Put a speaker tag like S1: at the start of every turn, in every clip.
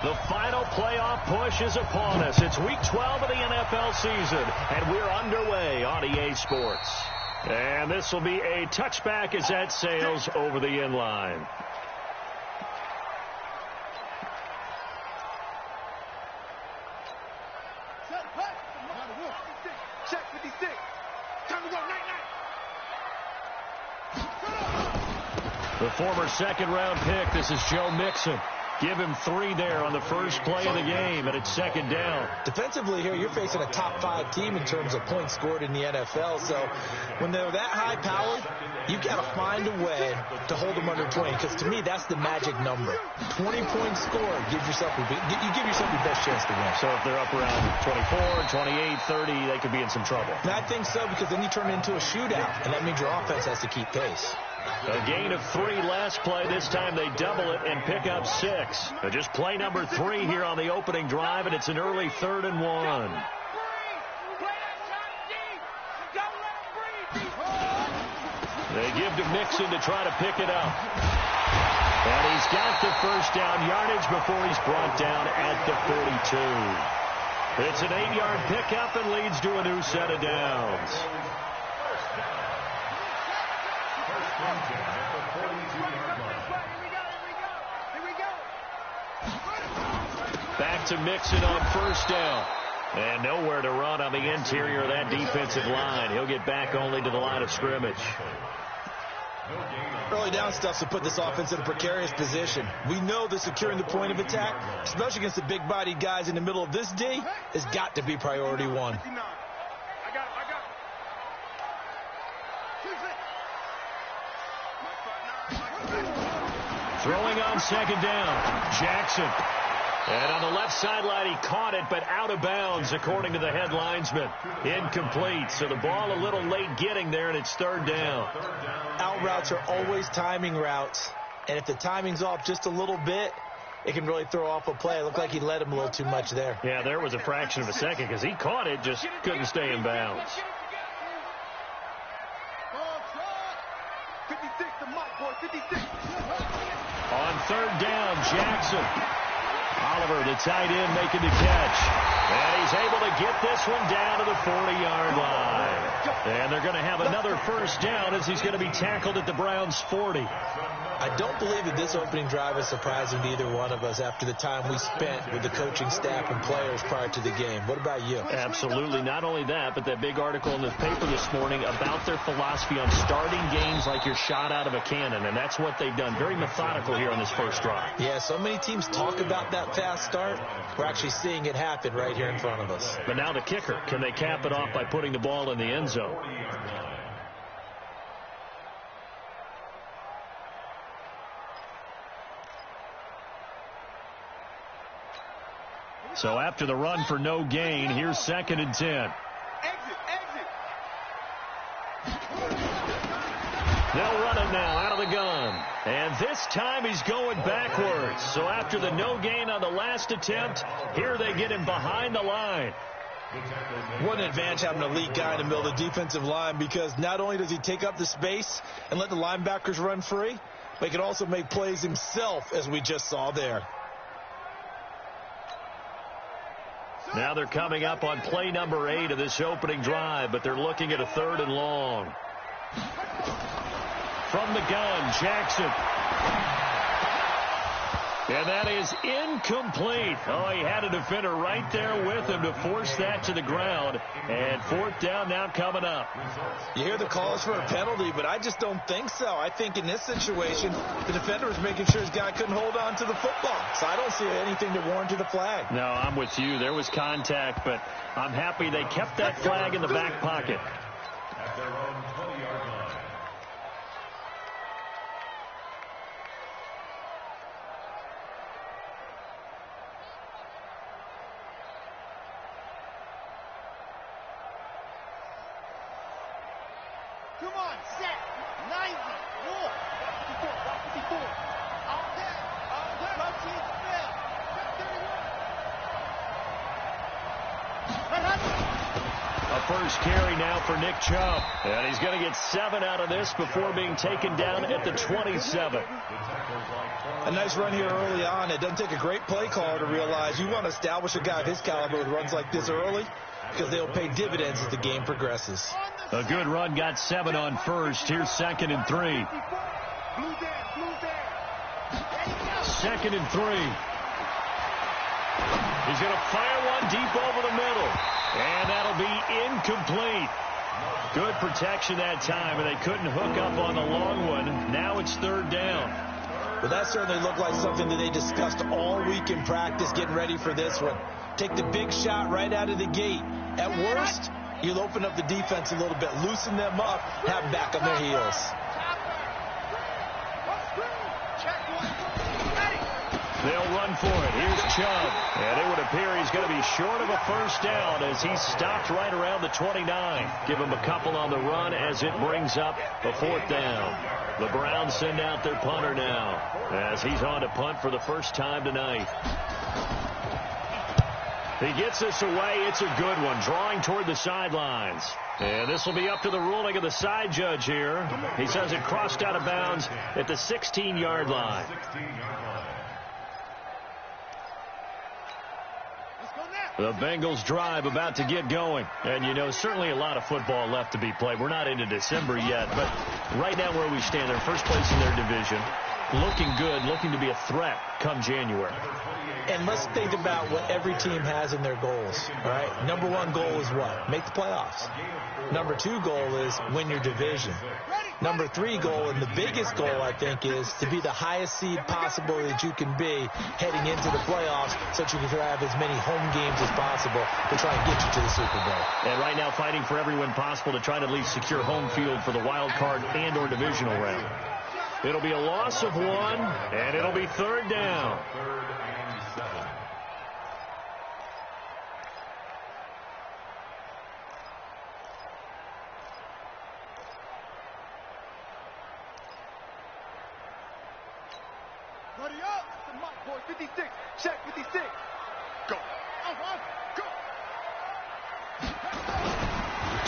S1: The final playoff push is upon us. It's Week 12 of the NFL season, and we're underway on EA Sports. And this will be a touchback as that sails over the end line. The former second-round pick, this is Joe Mixon. Give him 3 there on the first play of the game, and it's second down.
S2: Defensively here, you're facing a top-5 team in terms of points scored in the NFL. So when they're that high-powered, you've got to find a way to hold them under 20. Because to me, that's the magic number. 20-point score, you give yourself your best chance to win.
S1: So if they're up around 24, 28, 30, they could be in some trouble.
S2: And I think so, because then you turn it into a shootout, and that means your offense has to keep pace.
S1: A gain of 3 last play. This time they double it and pick up 6. Just play number 3 here on the opening drive, and it's an early 3rd and 1. They give to Mixon to try to pick it up. And he's got the first down yardage before he's brought down at the 42. It's an 8-yard pickup and leads to a new set of downs. Back to Mixon on first down. And nowhere to run on the interior of that defensive line. He'll get back only to the line of scrimmage.
S2: Early down stuff to put this offense in a precarious position. We know that securing the point of attack, especially against the big-bodied guys in the middle of this D, has got to be priority 1.
S1: Throwing on second down, Jackson. And on the left sideline, he caught it, but out of bounds, according to the head linesman. Incomplete. So the ball a little late getting there, and it's 3rd down.
S2: Out routes are always timing routes. And if the timing's off just a little bit, it can really throw off a play. It looked like he led him a little too much there.
S1: Yeah, there was a fraction of a second because he caught it, just couldn't stay in bounds.
S3: 56, the mic boy, 56.
S1: On 3rd down, Jackson. Oliver, the tight end, making the catch. And he's able to get this one down to the 40-yard line. And they're going to have another first down as he's going to be tackled at the Browns' 40.
S2: I don't believe that this opening drive is surprising to either one of us after the time we spent with the coaching staff and players prior to the game. What about you?
S1: Absolutely. Not only that, but that big article in the paper this morning about their philosophy on starting games like you're shot out of a cannon, and that's what they've done. Very methodical here on this first drive.
S2: Yeah, so many teams talk about that fast start. We're actually seeing it happen right here in front of us.
S1: But now the kicker. Can they cap it off by putting the ball in the end zone? So after the run for no gain, here's 2nd and 10. They'll run it now out of the gun. And this time he's going backwards. So after the no gain on the last attempt, here they get him behind the line.
S2: What an advantage having an elite guy in the middle of the defensive line, because not only does he take up the space and let the linebackers run free, but he can also make plays himself, as we just saw there.
S1: Now they're coming up on play number 8 of this opening drive, but they're looking at a 3rd and long. From the gun, Jackson. And that is incomplete. Oh, he had a defender right there with him to force that to the ground. And 4th down now coming up.
S2: You hear the calls for a penalty, but I just don't think so. I think in this situation, the defender was making sure his guy couldn't hold on to the football. So I don't see anything that warranted a flag.
S1: No, I'm with you. There was contact, but I'm happy they kept that flag in the back pocket.
S3: At their own 20-yard line.
S4: Come on, set. 90. More. 54. All day. Rotate spell. 31.
S1: A first carry now for Nick Chubb. And he's going to get 7 out of this before being taken down at the 27.
S2: A nice run here early on. It doesn't take a great play caller to realize you want to establish a guy of his caliber who runs like this early because they'll pay dividends as the game progresses.
S1: A good run, got 7 on first. Here's 2nd and 3. 2nd and 3. He's going to fire one deep over the middle. And that'll be incomplete. Good protection that time, and they couldn't hook up on the long one. Now it's 3rd down.
S2: Well, that certainly looked like something that they discussed all week in practice, getting ready for this one. Take the big shot right out of the gate. At worst, you'll open up the defense a little bit, loosen them up, have them back on their heels.
S1: They'll run for it. Here's Chubb. And it would appear he's going to be short of a first down as he's stopped right around the 29. Give him a couple on the run as it brings up a 4th down. The Browns send out their punter now as he's on to punt for the first time tonight. He gets this away. It's a good one, drawing toward the sidelines. And this will be up to the ruling of the side judge here. He says it crossed out of bounds at the 16-yard line. The Bengals drive about to get going. And, you know, certainly a lot of football left to be played. We're not into December yet, but right now where we stand, they're first place in their division. Looking good, looking to be a threat come January.
S2: And let's think about what every team has in their goals, all right? Number 1 goal is what? Make the playoffs. Number 2 goal is win your division. Number 3 goal, and the biggest goal, I think, is to be the highest seed possible that you can be heading into the playoffs so that you can have as many home games as possible to try and get you to the Super Bowl.
S1: And right now fighting for every win possible to try to at least secure home field for the wild card and or divisional round. It'll be a loss of 1, and it'll be 3rd down.
S4: Buddy up. That's the mark, boy. 56. Check 56. Go. Go.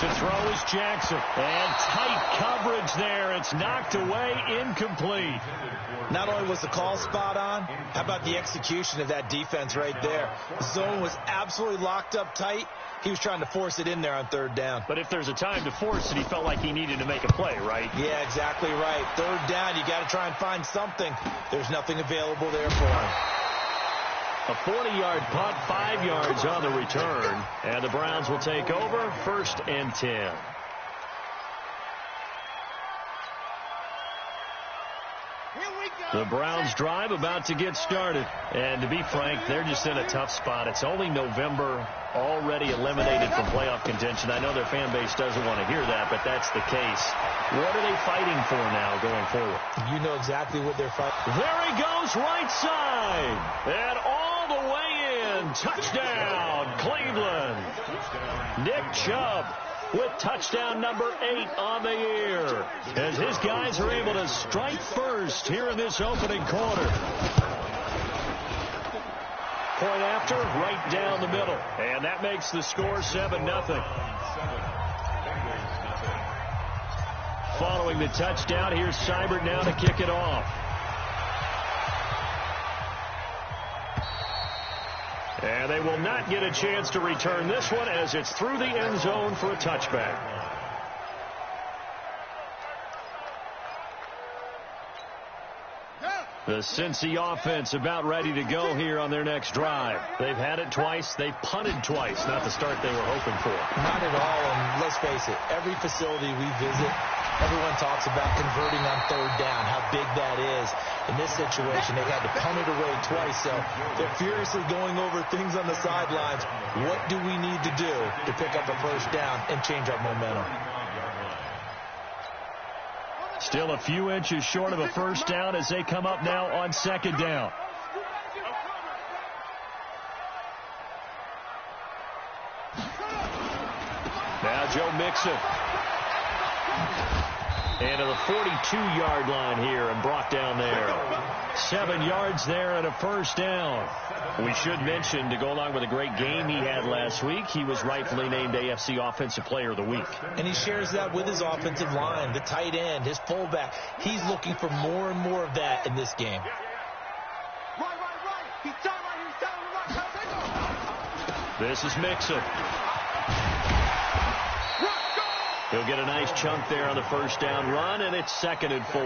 S1: To throw is Jackson. And tight coverage there. It's knocked away, incomplete.
S2: Not only was the call spot on, how about the execution of that defense right there? The zone was absolutely locked up tight. He was trying to force it in there on 3rd down.
S1: But if there's a time to force it, he felt like he needed to make a play, right?
S2: Yeah, exactly right. 3rd down, you got to try and find something. There's nothing available there for him.
S1: A 40-yard punt, 5 yards on the return. And the Browns will take over 1st and 10. The Browns drive about to get started. And to be frank, they're just in a tough spot. It's only November, already eliminated from playoff contention. I know their fan base doesn't want to hear that, but that's the case. What are they fighting for now going forward?
S2: You know exactly what they're fighting.
S1: There he goes, right side. And all the way in. Touchdown, Cleveland. Nick Chubb with touchdown number 8 on the year, as his guys are able to strike first here in this opening quarter. Point after, right down the middle, and that makes the score 7-0. Following the touchdown, here's Seibert now to kick it off. And they will not get a chance to return this one as it's through the end zone for a touchback. The Cincy offense about ready to go here on their next drive. They've had it twice. They've punted twice. Not the start they were hoping for.
S2: Not at all, and let's face it, every facility we visit, everyone talks about converting on 3rd down, how big that is. In this situation, they've had to punt it away twice, so they're furiously going over things on the sidelines. What do we need to do to pick up a first down and change our momentum?
S1: Still a few inches short of a first down as they come up now on 2nd down. Now Joe Mixon. And to the 42-yard line here and brought down there. 7 yards there and a first down. We should mention, to go along with a great game he had last week, he was rightfully named AFC Offensive Player of the Week.
S2: And he shares that with his offensive line, the tight end, his fullback. He's looking for more and more of that in this game.
S4: Right. He's down right here. He's down on the right.
S1: This is Mixon. He'll get a nice chunk there on the first down run, and it's 2nd and 4.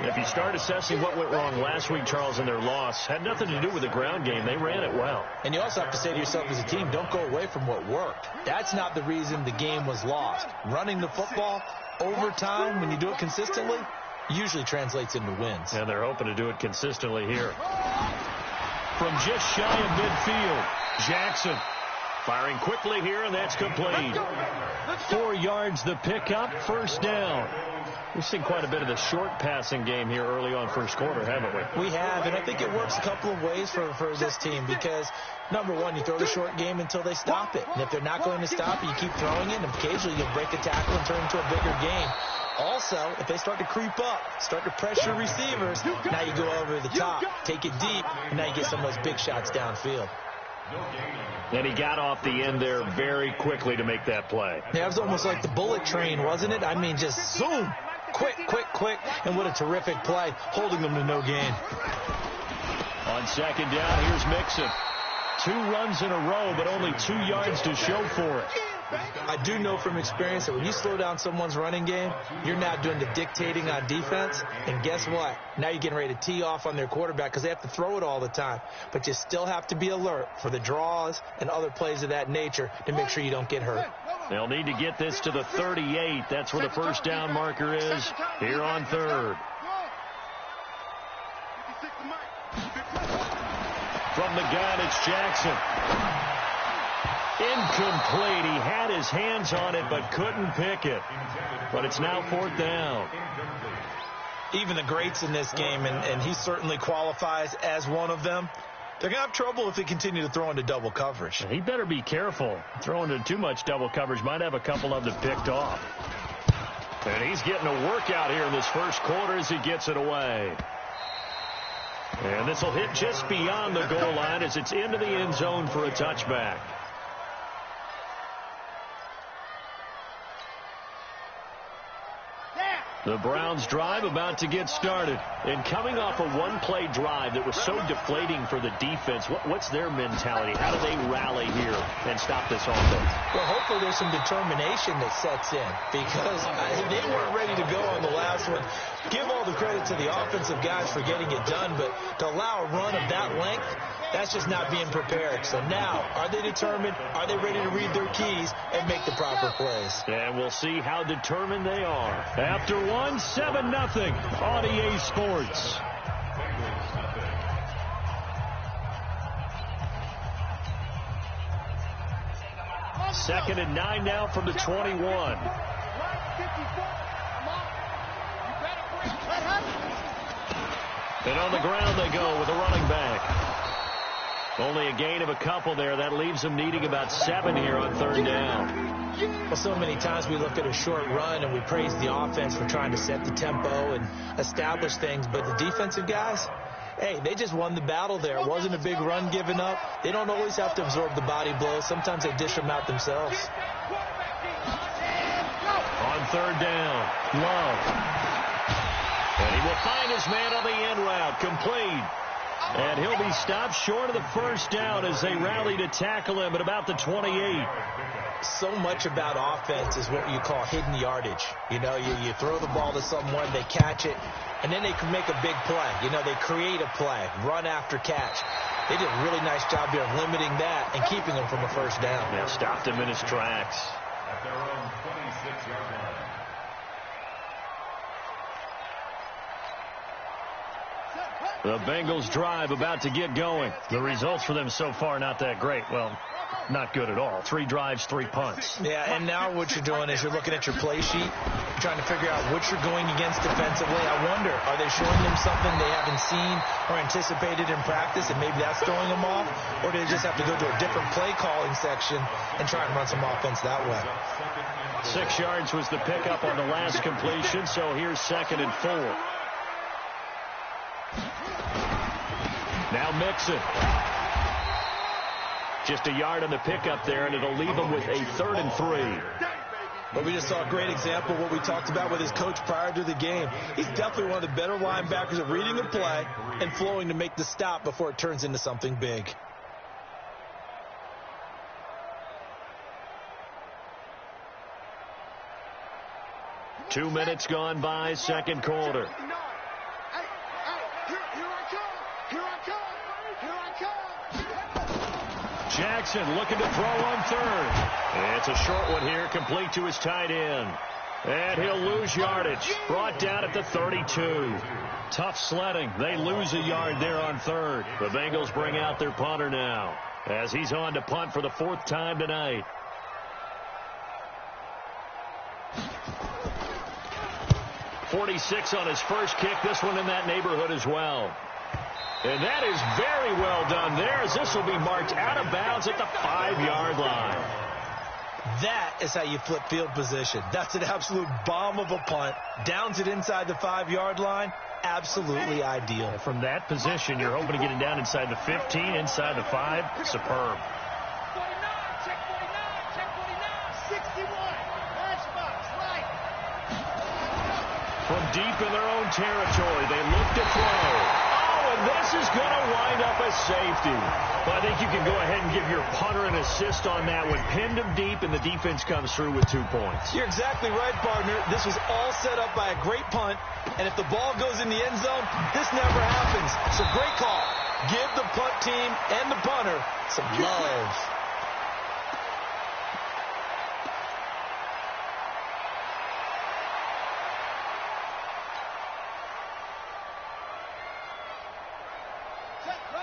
S1: If you start assessing what went wrong last week, Charles, in their loss, had nothing to do with the ground game. They ran it well.
S2: And you also have to say to yourself as a team, don't go away from what worked. That's not the reason the game was lost. Running the football over time, when you do it consistently, usually translates into wins.
S1: And they're hoping to do it consistently here. From just shy of midfield, Jackson firing quickly here, and that's complete. 4 yards the pickup, first down. We've seen quite a bit of the short passing game here early on first quarter, haven't we?
S2: We have, and I think it works a couple of ways for this team because, number one, you throw the short game until they stop it. And if they're not going to stop it, you keep throwing it, and occasionally you'll break a tackle and turn it into a bigger game. Also, if they start to creep up, start to pressure receivers, now you go over the top, take it deep, and now you get some of those big shots downfield.
S1: And he got off the end there very quickly to make that play.
S2: Yeah, it was almost like the bullet train, wasn't it? I mean, just zoom, quick, and what a terrific play, holding them to no gain.
S1: On second down, here's Mixon. 2 runs in a row, but only 2 yards to show for it.
S2: I do know from experience that when you slow down someone's running game, you're now doing the dictating on defense. And guess what? Now you're getting ready to tee off on their quarterback because they have to throw it all the time. But you still have to be alert for the draws and other plays of that nature to make sure you don't get hurt.
S1: They'll need to get this to the 38. That's where the first down marker is here on 3rd. From the gun, it's Jackson. Incomplete. He had his hands on it but couldn't pick it. But it's now 4th down.
S2: Even the greats in this game, and he certainly qualifies as one of them, they're going to have trouble if they continue to throw into double coverage.
S1: He better be careful. Throwing into too much double coverage might have a couple of them picked off. And he's getting a workout here in this first quarter as he gets it away. And this will hit just beyond the goal line as it's into the end zone for a touchback. The Browns drive about to get started. And coming off a one-play drive that was so deflating for the defense, what's their mentality? How do they rally here and stop this offense?
S2: Well, hopefully there's some determination that sets in because they weren't ready to go on the last one. Give all the credit to the offensive guys for getting it done, but to allow a run of that length, that's just not being prepared. So now, are they determined? Are they ready to read their keys and make the proper plays?
S1: And we'll see how determined they are. After 7-0 on EA Sports. Second and 9 now from the 21. And on the ground they go with a running back. Only a gain of a couple there. That leaves them needing about 7 here on 3rd down.
S2: Well, so many times we look at a short run and we praise the offense for trying to set the tempo and establish things. But the defensive guys, hey, they just won the battle there. It wasn't a big run given up. They don't always have to absorb the body blows. Sometimes they dish them out themselves.
S1: On 3rd down, Love. And he will find his man on the end route, complete. And he'll be stopped short of the first down as they rally to tackle him at about the 28.
S2: So much about offense is what you call hidden yardage. You know, you throw the ball to someone, they catch it, and then they can make a big play. You know, they create a play, run after catch. They did a really nice job here of limiting that and keeping him from a first down.
S1: Yeah, stopped him in his tracks.
S3: At their own 26-yard line.
S1: The Bengals drive about to get going. The results for them so far not that great. Well, not good at all. 3 drives, 3 punts.
S2: Yeah, and now what you're doing is you're looking at your play sheet, trying to figure out what you're going against defensively. I wonder, are they showing them something they haven't seen or anticipated in practice, and maybe that's throwing them off? Or do they just have to go to a different play calling section and try and run some offense that way?
S1: 6 yards was the pickup on the last completion, so here's 2nd and 4. Now Mixon. Just a yard on the pickup there, and it'll leave him with a 3rd and 3.
S2: But we just saw a great example of what we talked about with his coach prior to the game. He's definitely one of the better linebackers at reading the play and flowing to make the stop before it turns into something big.
S1: Two minutes gone by, second quarter. Jackson looking to throw on 3rd. It's a short one here, complete to his tight end. And he'll lose yardage. Brought down at the 32. Tough sledding. They lose a yard there on 3rd. The Bengals bring out their punter now, as he's on to punt for the 4th time tonight. .46 on his first kick. This one in that neighborhood as well. And that is very well done there, as this will be marked out of bounds at the 5-yard line.
S2: That is how you flip field position. That's an absolute bomb of a punt. Downs it inside the 5-yard line. Absolutely ideal.
S1: From that position, you're hoping to get it down inside the 15, inside the 5. Superb.
S4: 49, check 49, check 49, 61. Matchbox, right.
S1: From deep in their own territory, they look to throw. And this is going to wind up a safety. But I think you can go ahead and give your punter an assist on that one. Pinned him deep, and the defense comes through with 2 points.
S2: You're exactly right, partner. This was all set up by a great punt. And if the ball goes in the end zone, this never happens. So great call. Give the punt team and the punter some love.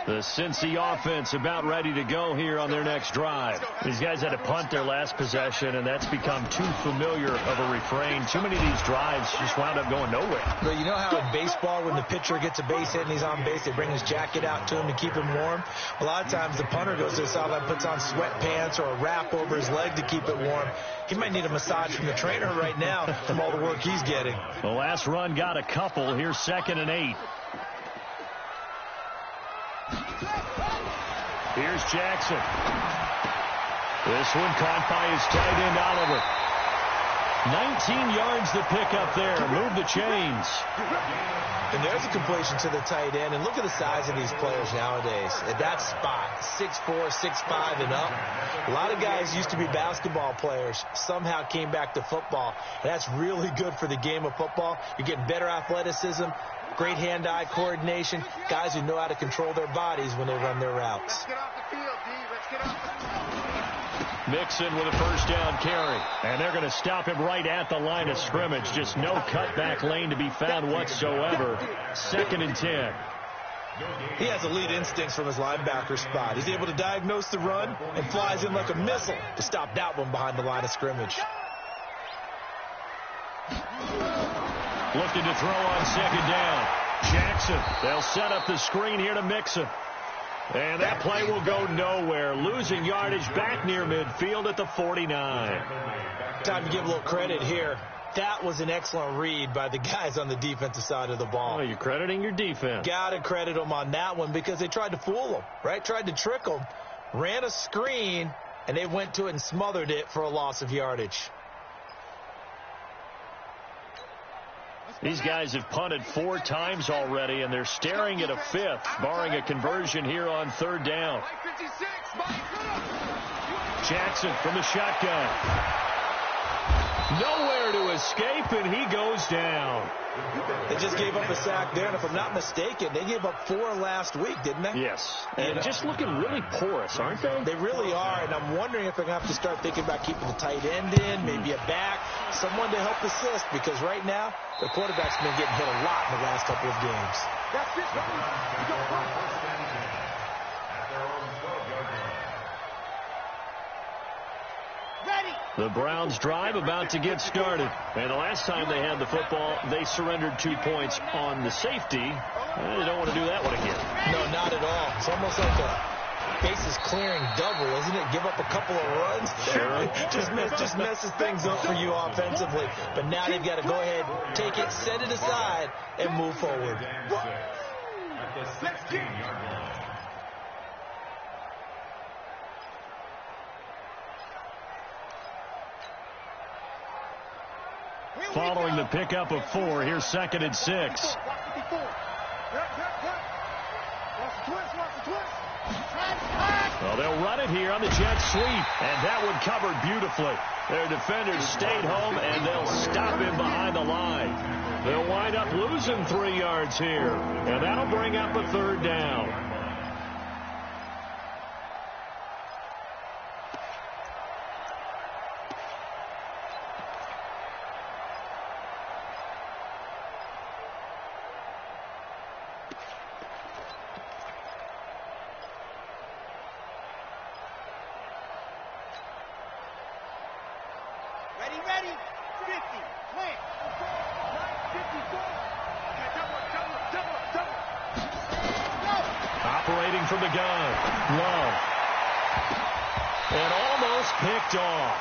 S1: The Cincy offense about ready to go here on their next drive. These guys had to punt their last possession, and that's become too familiar of a refrain. Too many of these drives just wound up going nowhere.
S2: But you know how in baseball, when the pitcher gets a base hit and he's on base, they bring his jacket out to him to keep him warm? A lot of times the punter goes to the sideline, puts on sweatpants or a wrap over his leg to keep it warm. He might need a massage from the trainer right now from all the work he's getting.
S1: The last run got a couple. Here's 2nd and 8. Here's Jackson. This one caught by his tight end, Oliver. 19 yards to pick up there. Move the chains.
S2: And there's a completion to the tight end. And look at the size of these players nowadays. At that spot, 6'4", 6'5", and up. A lot of guys used to be basketball players. Somehow came back to football. And that's really good for the game of football. You're getting better athleticism, great hand-eye coordination, guys who know how to control their bodies when they run their routes.
S4: Let's get off the field, D. Let's get off the field.
S1: Mixon with a first down carry. And they're going to stop him right at the line of scrimmage. Just no cutback lane to be found whatsoever. 2nd and 10.
S2: He has elite instincts from his linebacker spot. He's able to diagnose the run and flies in like a missile to stop that one behind the line of scrimmage.
S1: Looking to throw on 2nd down. Jackson, they'll set up the screen here to Mixon. And that play will go nowhere. Losing yardage back near midfield at the 49.
S2: Time to give a little credit here. That was an excellent read by the guys on the defensive side of the ball.
S1: Oh, you're crediting your defense.
S2: Got to credit them on that one because they tried to fool them, right? Tried to trick them. Ran a screen, and they went to it and smothered it for a loss of yardage.
S1: These guys have punted 4 times already, and they're staring at a 5th, barring a conversion here on 3rd down. Jackson from the shotgun. Nowhere to escape, and he goes down.
S2: They just gave up a sack there, and if I'm not mistaken, they gave up 4 last week, didn't they?
S1: Yes. And just looking really porous, aren't they?
S2: They really are, and I'm wondering if they're going to have to start thinking about keeping the tight end in, maybe a back, someone to help assist, because right now, the quarterback's been getting hit a lot in the last couple of games.
S4: That's it.
S1: The Browns' drive about to get started. And the last time they had the football, they surrendered 2 points on the safety. They don't want to do that one again.
S2: No, not at all. It's almost like a bases clearing double, isn't it? Give up a couple of runs.
S1: Sure.
S2: just messes things up for you offensively. But now they've got to go ahead, take it, set it aside, and move forward.
S3: At the 16-yard line.
S1: Following the pickup of 4, here's 2nd and 6. Well, they'll run it here on the jet sweep, and that one covered beautifully. Their defenders stayed home, and they'll stop him behind the line. They'll wind up losing 3 yards here, and that'll bring up a 3rd down.
S4: Ready, 50, plant, 54,
S1: Operating from the gun, Love. And almost picked off.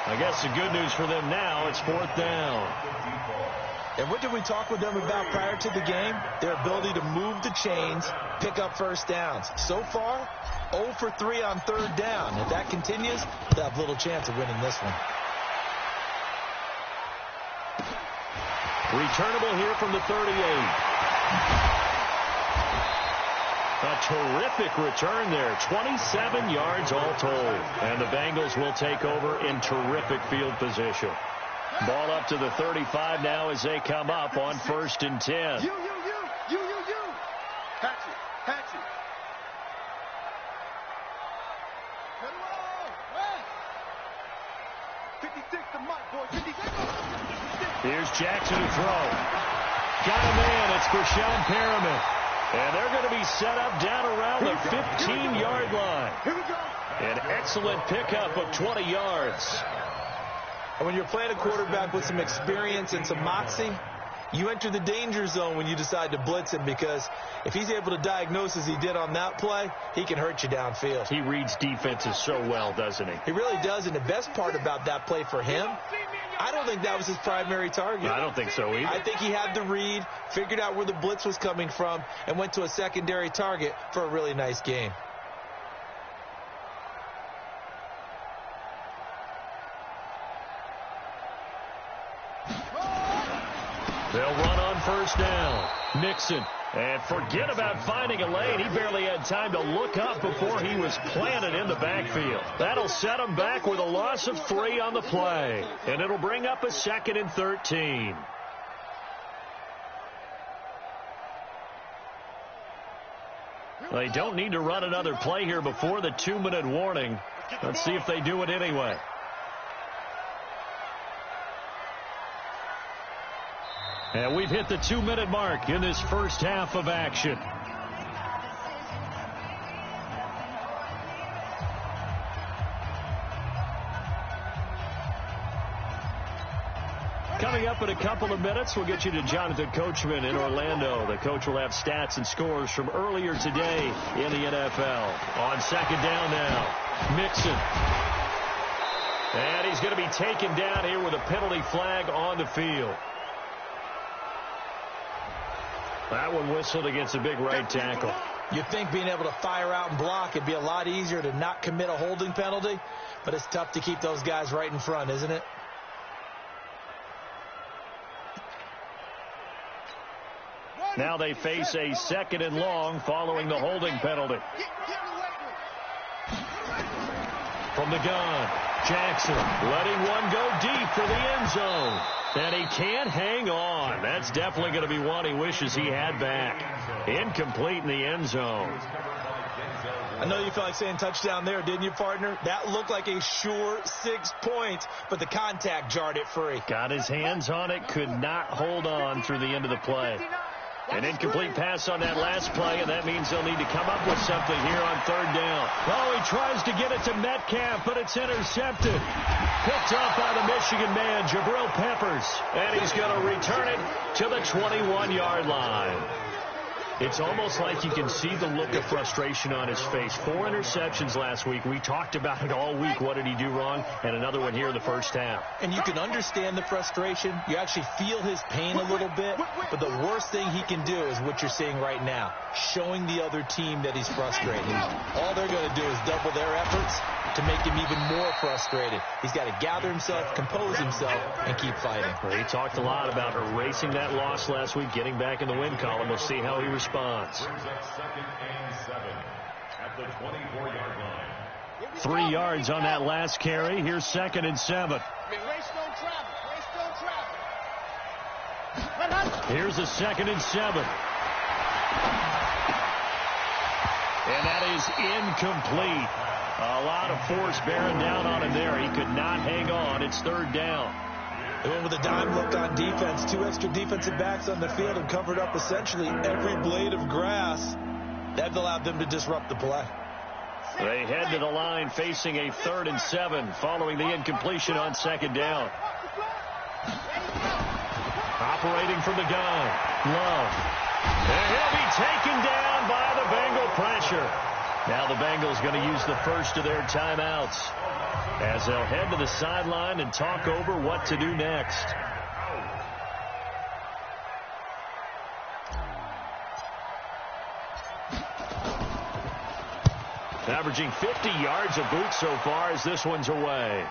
S1: I guess the good news for them now, it's 4th down.
S2: And what did we talk with them about prior to the game? Their ability to move the chains, pick up first downs. So far, 0 for 3 on 3rd down. If that continues, they'll have little chance of winning this one.
S1: Returnable here from the 38. A terrific return there. 27 yards all told. And the Bengals will take over in terrific field position. Ball up to the 35 now as they come up on 1st and 10.
S4: You. Hatch it. Get low. 56 to Mike, boy. 56.
S1: Here's Jackson to throw. Got a man. It's Brashad Perriman. And they're going to be set up down around the 15-yard line.
S4: Here we go.
S1: An excellent pickup of 20 yards.
S2: And when you're playing a quarterback with some experience and some moxie, you enter the danger zone when you decide to blitz him, because if he's able to diagnose as he did on that play, he can hurt you downfield.
S1: He reads defenses so well, doesn't he?
S2: He really does, and the best part about that play for him, I don't think that was his primary target.
S1: I don't think so either.
S2: I think he had the read, figured out where the blitz was coming from, and went to a secondary target for a really nice game.
S1: They'll run on 1st down. Mixon. And forget about finding a lane. He barely had time to look up before he was planted in the backfield. That'll set him back with a loss of 3 on the play. And it'll bring up a 2nd and 13. They don't need to run another play here before the 2-minute warning. Let's see if they do it anyway. And we've hit the 2-minute mark in this first half of action. Coming up in a couple of minutes, we'll get you to Jonathan Coachman in Orlando. The coach will have stats and scores from earlier today in the NFL. On 2nd down now, Mixon. And he's going to be taken down here with a penalty flag on the field. That one whistled against a big right tackle.
S2: You'd think being able to fire out and block, it'd be a lot easier to not commit a holding penalty, but it's tough to keep those guys right in front, isn't it?
S1: Now they face a 2nd and long following the holding penalty. From the gun, Jackson letting one go deep for the end zone. And he can't hang on. That's definitely going to be one he wishes he had back. Incomplete in the end zone.
S2: I know you felt like saying touchdown there, didn't you, partner? That looked like a sure 6 points, but the contact jarred it free.
S1: Got his hands on it, could not hold on through the end of the play. An incomplete pass on that last play, and that means they'll need to come up with something here on third down. Oh, he tries to get it to Metcalf, but it's intercepted. Picked up by the Michigan man, Jabril Peppers. And he's going to return it to the 21-yard line. It's almost like you can see the look of frustration on his face. 4 interceptions last week. We talked about it all week. What did he do wrong? And another one here in the first half.
S2: And you can understand the frustration. You actually feel his pain a little bit. But the worst thing he can do is what you're seeing right now, showing the other team that he's frustrated. All they're going to do is double their efforts to make him even more frustrated. He's got to gather himself, compose himself, and keep fighting.
S1: Well, he talked a lot about erasing that loss last week, getting back in the win column. We'll see how he responds.
S3: Brings up 2nd and 7 at the 24-yard line.
S1: 3 yards on that last carry. Here's 2nd and 7.
S4: Race don't travel. Race don't travel.
S1: Here's a 2nd and 7. And that is incomplete. A lot of force bearing down on him there. He could not hang on. It's 3rd down.
S2: They went with a dime look on defense. 2 extra defensive backs on the field and covered up essentially every blade of grass. That allowed them to disrupt the play.
S1: They head to the line facing a 3rd and 7 following the incompletion on 2nd down. Operating from the gun, Love. And he'll be taken down by the Bengal pressure. Now the Bengals going to use the first of their timeouts as they'll head to the sideline and talk over what to do next. Averaging 50 yards a boot so far as this one's away.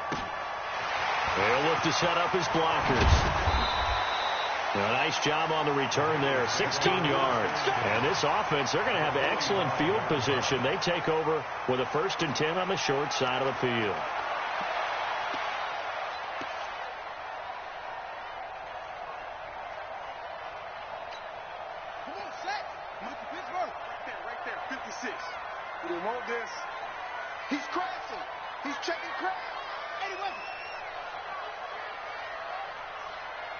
S1: They'll look to set up his blockers. A nice job on the return there, 16 yards. And this offense, they're going to have excellent field position. They take over with a 1st and 10 on the short side of the field.
S4: Come on, set. Look at Pittsburgh. Right there, 56. We didn't want this. He's crashing. He's checking crash. 80 weapons.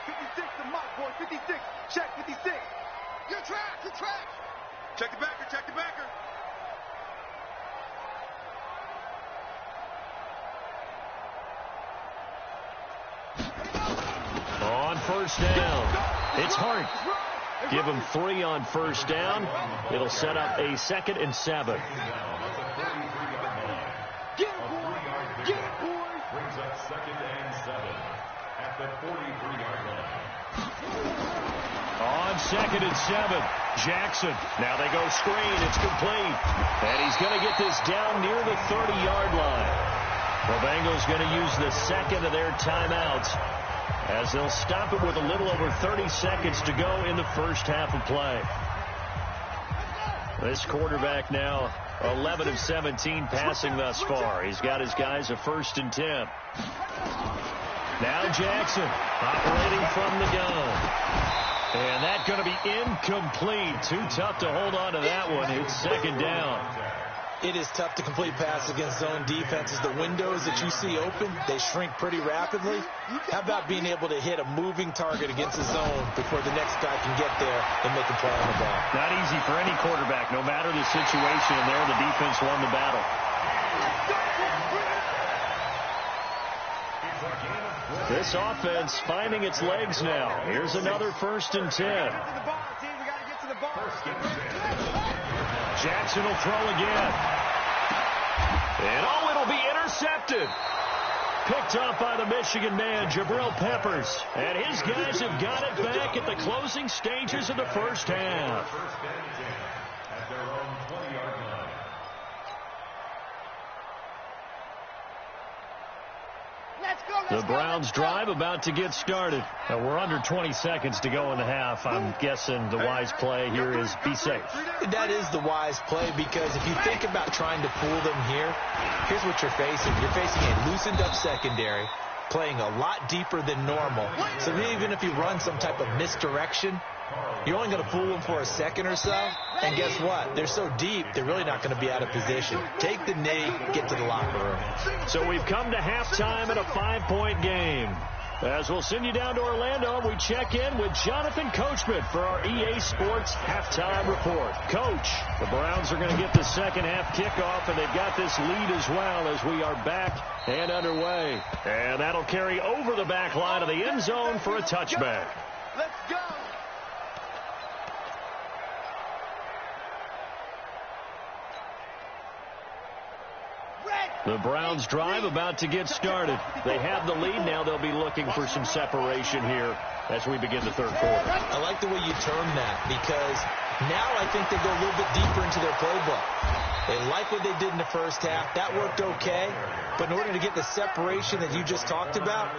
S4: 56 to Mike, boy. 56. Check 56. You're trash. You're trash. Check the backer. Check the backer.
S1: On 1st down, it's Hart. Give him 3 on 1st down. It'll set up a 2nd and 7.
S4: Get it, boy. Get it, boy.
S3: Brings up 2nd and 7 at the 43-yard line.
S1: On 2nd and 7, Jackson. Now they go screen. It's complete. And he's going to get this down near the 30-yard line. The Bengals going to use the 2nd of their timeouts as they'll stop it with a little over 30 seconds to go in the first half of play. This quarterback now 11 of 17 passing thus far. He's got his guys a 1st and 10. Now Jackson operating from the gun. And that's going to be incomplete. Too tough to hold on to that one. It's 2nd down.
S2: It is tough to complete pass against zone defenses. The windows that you see open, they shrink pretty rapidly. How about being able to hit a moving target against the zone before the next guy can get there and make a play on the ball?
S1: Not easy for any quarterback. No matter the situation in there, the defense won the battle. This offense finding its legs now. Here's another 1st and 10. Jackson will throw again. And oh, it'll be intercepted. Picked off by the Michigan man, Jabril Peppers. And his guys have got it back at the closing stages of the first half.
S3: First and 10 at their own 20-yard line.
S1: The Browns drive about to get started. We're under 20 seconds to go in the half. I'm guessing the wise play here is be safe.
S2: That is the wise play, because if you think about trying to fool them here, here's what you're facing. You're facing a loosened up secondary, playing a lot deeper than normal. So even if you run some type of misdirection, you're only going to fool them for a second or so. And guess what? They're so deep, they're really not going to be out of position. Take the knee, get to the locker room.
S1: So we've come to halftime in a 5-point game. As we'll send you down to Orlando, we check in with Jonathan Coachman for our EA Sports Halftime Report. Coach, the Browns are going to get the second half kickoff, and they've got this lead as well as we are back and underway. And that'll carry over the back line of the end zone for a touchback.
S4: Let's go.
S1: The Browns drive about to get started. They have the lead. Now they'll be looking for some separation here as we begin the third quarter.
S2: I like the way you term that, because now I think they go a little bit deeper into their playbook. They like what they did in the first half. That worked okay. But in order to get the separation that you just talked about,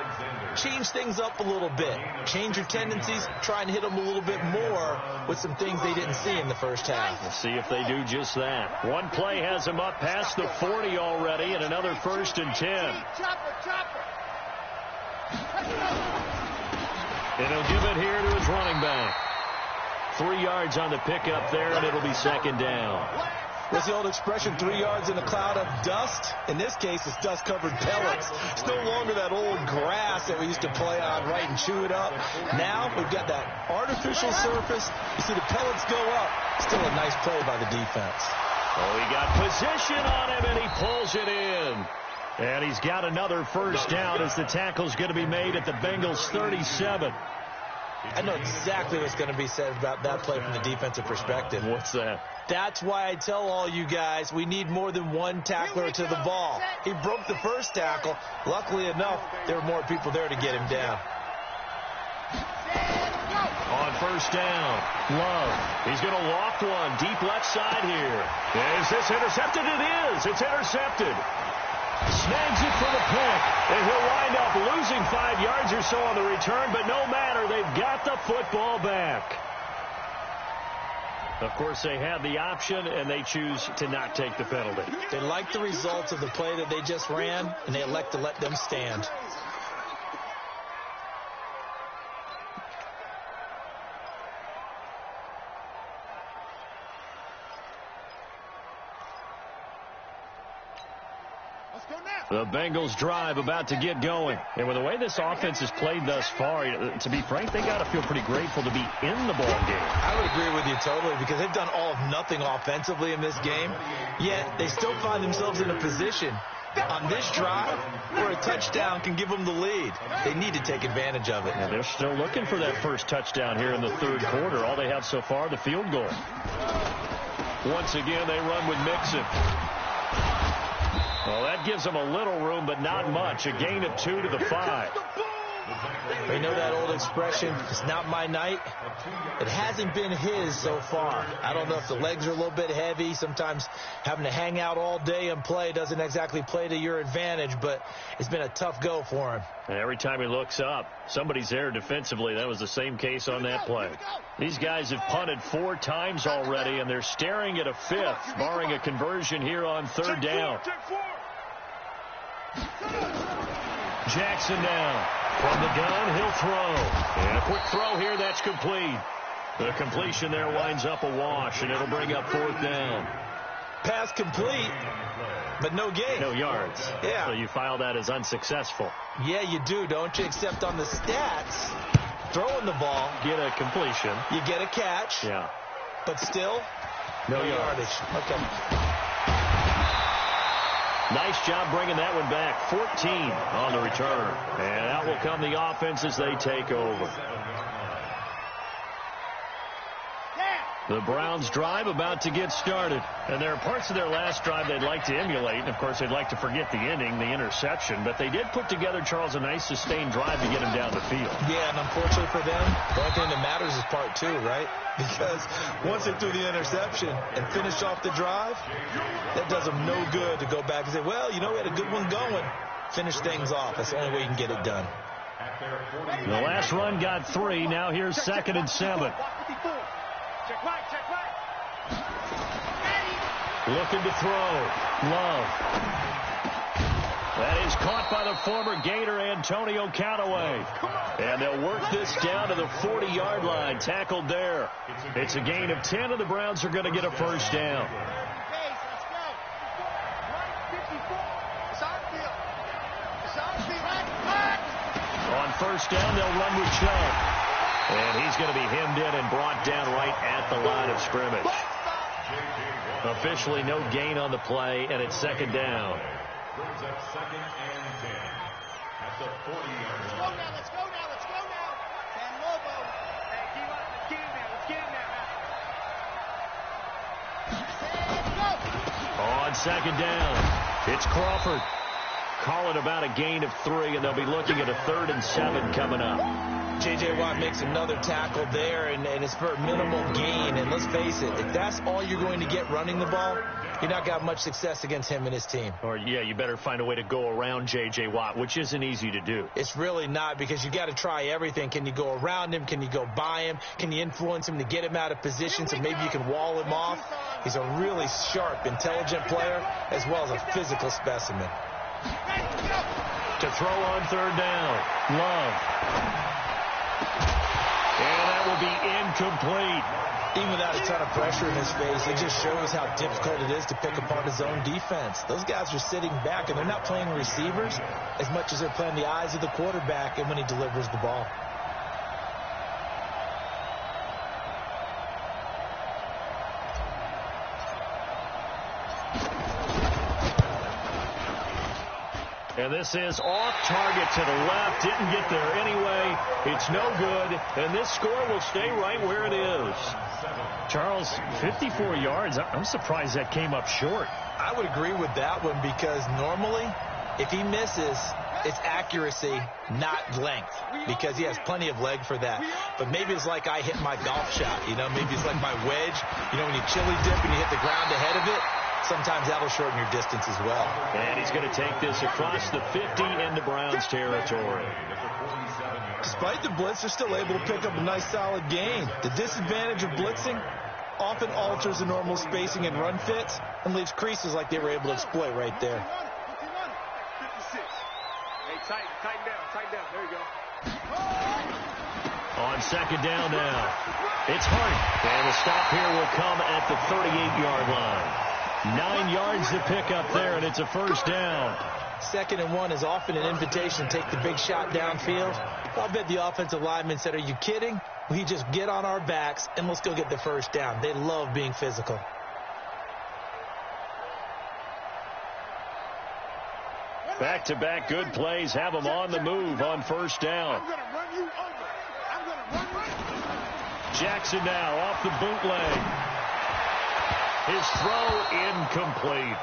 S2: change things up a little bit. Change your tendencies. Try and hit them a little bit more with some things they didn't see in the first half.
S1: Let's see if they do just that. One play has them up past the 40 already, and another 1st and 10. And he'll give it here to his running back. 3 yards on the pickup there, and it'll be 2nd down.
S2: What's the old expression, 3 yards in a cloud of dust? In this case, it's dust-covered pellets. It's no longer that old grass that we used to play on, right, and chew it up. Now we've got that artificial surface. You see the pellets go up. Still a nice play by the defense.
S1: Oh, he got position on him, and he pulls it in. And he's got another 1st down as the tackle's going to be made at the Bengals 37.
S2: I know exactly what's going to be said about that play from the defensive perspective.
S1: What's that?
S2: That's why I tell all you guys we need more than one tackler to the ball. He broke the first tackle. Luckily enough, there were more people there to get him down.
S1: On 1st down, Love. He's going to loft one deep left side here. Is this intercepted? It is. It's intercepted. Snags it for the pick, and he'll wind up losing 5 yards or so on the return, but no matter, they've got the football back. Of course, they have the option, and they choose to not take the penalty.
S2: They like the results of the play that they just ran, and they elect to let them stand.
S1: The Bengals drive about to get going. And with the way this offense has played thus far, to be frank, they got to feel pretty grateful to be in the ball game.
S2: I would agree with you totally, because they've done all of nothing offensively in this game, yet they still find themselves in a position on this drive where a touchdown can give them the lead. They need to take advantage of it.
S1: And they're still looking for that first touchdown here in the third quarter. All they have so far, the field goal. Once again, they run with Mixon. Well, that gives them a little room, but not much. A gain of 2 to the 5.
S2: You know that old expression, it's not my night? It hasn't been his so far. I don't know if the legs are a little bit heavy. Sometimes having to hang out all day and play doesn't exactly play to your advantage, but it's been a tough go for him.
S1: And every time he looks up, somebody's there defensively. That was the same case on that play. These guys have punted 4 times already, and they're staring at a 5th, barring a conversion here on 3rd down. Jackson now. From the gun, he'll throw. And a quick throw here, that's complete. The completion there winds up a wash, and it'll bring up 4th down.
S2: Pass complete, but no gain.
S1: No yards.
S2: Yeah.
S1: So you file that as unsuccessful.
S2: Yeah, you do, don't you? Except on the stats, throwing the ball.
S1: Get a completion.
S2: You get a catch.
S1: Yeah.
S2: But still, no yardage. Okay.
S1: Nice job bringing that one back. 14 on the return. And out will come the offense as they take over. The Browns drive about to get started. And there are parts of their last drive they'd like to emulate. And, of course, they'd like to forget the ending, the interception. But they did put together, Charles, a nice sustained drive to get him down the field.
S2: Yeah, and unfortunately for them, the only thing that matters is part 2, right? Because once they threw the interception and finished off the drive, that does them no good to go back and say, well, you know, we had a good one going. Finish things off. That's the only way you can get it done.
S1: The last run got 3. Now here's 2nd and 7. Looking to throw. Love. That is caught by the former Gator Antonio Callaway. And they'll work this down to the 40-yard line. Tackled there. It's a gain of 10, and the Browns are going to get a 1st down. On first down. They'll run with Chubb. And he's going to be hemmed in and brought down right at the line of scrimmage. Officially no gain on the play, and it's second down.
S3: Brings up 2nd and 10 at the 40-yard line.
S4: Let's go now. San Lobo. Hey, let's get him now. Let's go.
S1: On second down, it's Crawford. Call it about a gain of 3, and they'll be looking at a 3rd and 7 coming up.
S2: J.J. Watt makes another tackle there, and it's for a minimal gain. And let's face it, if that's all you're going to get running the ball, you're not got much success against him and his team.
S1: Or, yeah, you better find a way to go around J.J. Watt, which isn't easy to do.
S2: It's really not, because you got to try everything. Can you go around him? Can you go by him? Can you influence him to get him out of position so maybe you can wall him off? He's a really sharp, intelligent player, as well as a physical specimen.
S1: To throw on 3rd down, Love. And that will be incomplete.
S2: Even without a ton of pressure in his face, it just shows how difficult it is to pick apart his own defense. Those guys are sitting back, and they're not playing receivers as much as they're playing the eyes of the quarterback and when he delivers the ball.
S1: And this is off target to the left. Didn't get there anyway. It's no good. And this score will stay right where it is. Charles, 54 yards. I'm surprised that came up short.
S2: I would agree with that one, because normally if he misses, it's accuracy, not length, because he has plenty of leg for that. But maybe it's like I hit my golf shot. Maybe it's like my wedge. When you chili dip and you hit the ground ahead of it, sometimes that'll shorten your distance as well.
S1: And he's going to take this across the 50 into Browns territory.
S2: Despite the blitz, they're still able to pick up a nice solid gain. The disadvantage of blitzing often alters the normal spacing and run fits and leaves creases like they were able to exploit right there.
S4: 56. Hey, tighten down. There you go.
S1: On second down now, it's Hart. And the stop here will come at the 38-yard line. 9 yards to pick up there, and it's a first down.
S2: 2nd and 1 is often an invitation to take the big shot downfield. I'll bet the offensive lineman said, "Are you kidding? We just get on our backs and let's go get the first down." They love being physical.
S1: Back-to-back good plays have them on the move on first down.
S4: I'm going to run you over. I'm going to run you.
S1: Jackson now off the bootleg. His throw incomplete.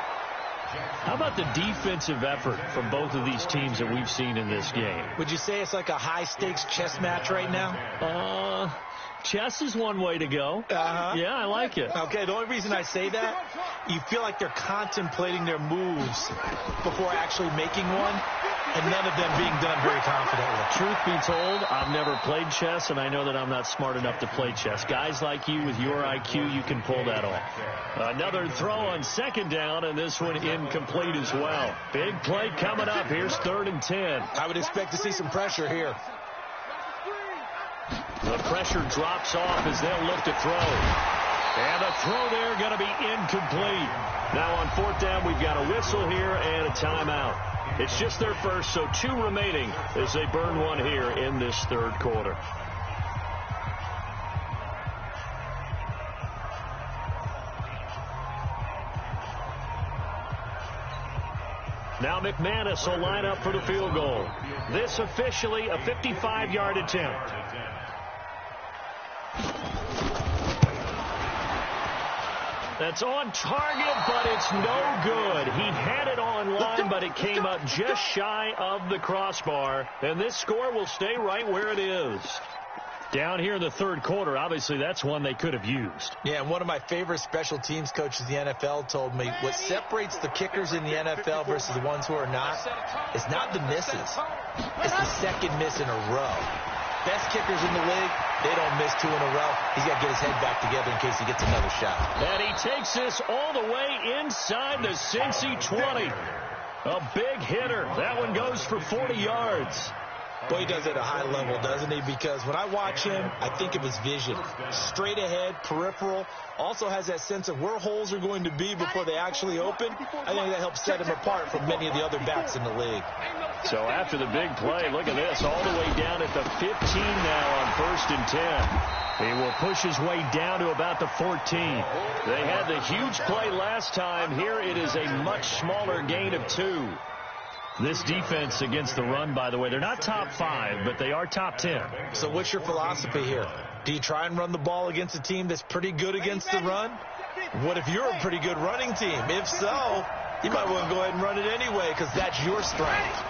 S1: How about the defensive effort from both of these teams that we've seen in this game?
S2: Would you say it's like a high-stakes chess match right now?
S1: Chess is one way to go. Yeah, I like it.
S2: Okay, the only reason I say that, you feel like they're contemplating their moves before actually making one, and none of them being done very confidently.
S1: Truth be told, I've never played chess, and I know that I'm not smart enough to play chess. Guys like you with your IQ, you can pull that off. Another throw on second down, and this one incomplete as well. Big play coming up. Here's 3rd and 10.
S2: I would expect to see some pressure here.
S1: The pressure drops off as they'll look to throw. And the throw there going to be incomplete. Now on 4th down, we've got a whistle here and a timeout. It's just their first, so 2 remaining as they burn one here in this 3rd quarter. Now McManus will line up for the field goal. This officially a 55-yard attempt. That's on target, but it's no good. He had it on line, but it came up just shy of the crossbar. And this score will stay right where it is. Down here in the 3rd quarter, obviously that's one they could have used.
S2: Yeah, and one of my favorite special teams coaches in the NFL told me what separates the kickers in the NFL versus the ones who are not is not the misses. It's the second miss in a row. Best kickers in the league, they don't miss 2 in a row. He's got to get his head back together in case he gets another shot.
S1: And he takes this all the way inside the Cincy 20. A big hitter. That one goes for 40 yards.
S2: Boy, he does it at a high level, doesn't he? Because when I watch him, I think of his vision. Straight ahead, peripheral. Also has that sense of where holes are going to be before they actually open. I think that helps set him apart from many of the other backs in the league.
S1: So after the big play, look at this, all the way down at the 15 now on 1st and 10. He will push his way down to about the 14. They had the huge play last time. Here it is a much smaller gain of 2. This defense against the run, by the way, they're not top 5, but they are top 10.
S2: So what's your philosophy here? Do you try and run the ball against a team that's pretty good against the run? What if you're a pretty good running team? If so, you might want to go ahead and run it anyway because that's your strength.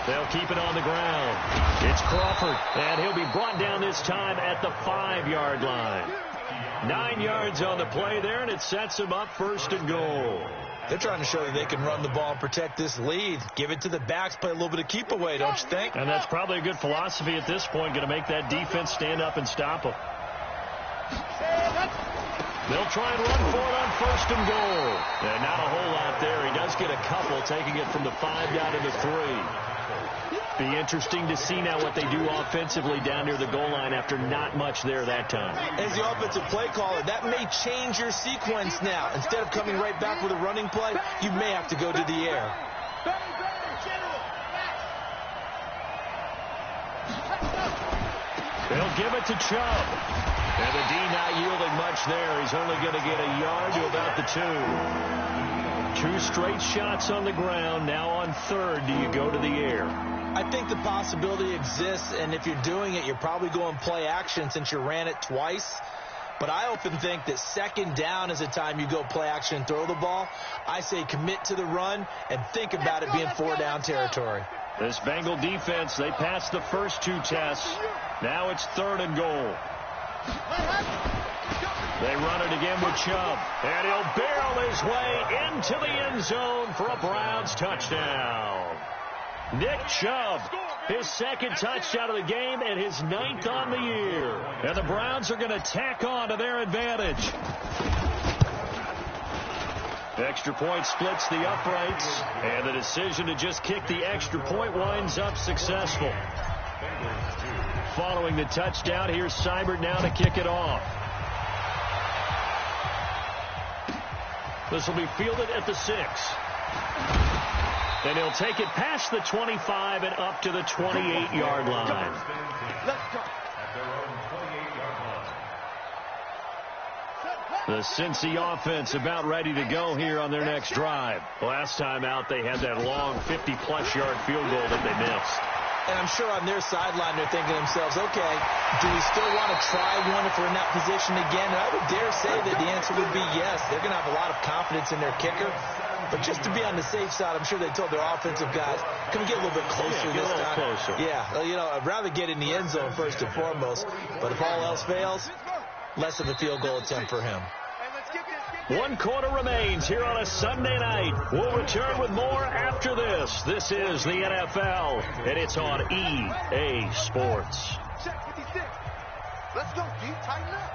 S1: They'll keep it on the ground. It's Crawford, and he'll be brought down this time at the 5-yard line. 9 yards on the play there, and it sets him up 1st and goal.
S2: They're trying to show that they can run the ball and protect this lead. Give it to the backs, play a little bit of keep away, don't you think?
S1: And that's probably a good philosophy at this point, going to make that defense stand up and stop them. They'll try and run for it on 1st and goal. And not a whole lot there. He does get a couple, taking it from the 5 down to the 3. Be interesting to see now what they do offensively down near the goal line after not much there that time.
S2: As the offensive play caller, that may change your sequence now. Instead of coming right back with a running play, you may have to go to the air.
S1: They'll give it to Chubb. And the D not yielding much there. He's only going to get a yard to about the 2. 2 straight shots on the ground. Now on 3rd, do you go to the air?
S2: I think the possibility exists, and if you're doing it, you're probably going play action since you ran it twice. But I often think that 2nd down is a time you go play action and throw the ball. I say commit to the run and think about it being 4-down territory.
S1: This Bengal defense, they passed the first 2 tests. Now it's 3rd and goal. They run it again with Chubb, and he'll barrel his way into the end zone for a Browns touchdown. Nick Chubb, his 2nd touchdown of the game and his 9th on the year. And the Browns are going to tack on to their advantage. Extra point splits the uprights, and the decision to just kick the extra point winds up successful. Following the touchdown, here's Seibert now to kick it off. This will be fielded at the 6. And he'll take it past the 25 and up to the 28-yard line. The Cincy offense about ready to go here on their next drive. Last time out, they had that long 50-plus yard field goal that they missed.
S2: And I'm sure on their sideline they're thinking to themselves, okay, do we still want to try one if we're in that position again? And I would dare say that the answer would be yes. They're going to have a lot of confidence in their kicker. But just to be on the safe side, I'm sure they told their offensive guys, can we get a little bit closer this time?
S1: Closer.
S2: Yeah, you know, I'd rather get in the end zone first and foremost. But if all else fails, less of a field goal attempt for him.
S1: 1 quarter remains here on a Sunday night. We'll return with more after this. This is the NFL, and it's on EA Sports.
S4: Let's go, D. Tighten up.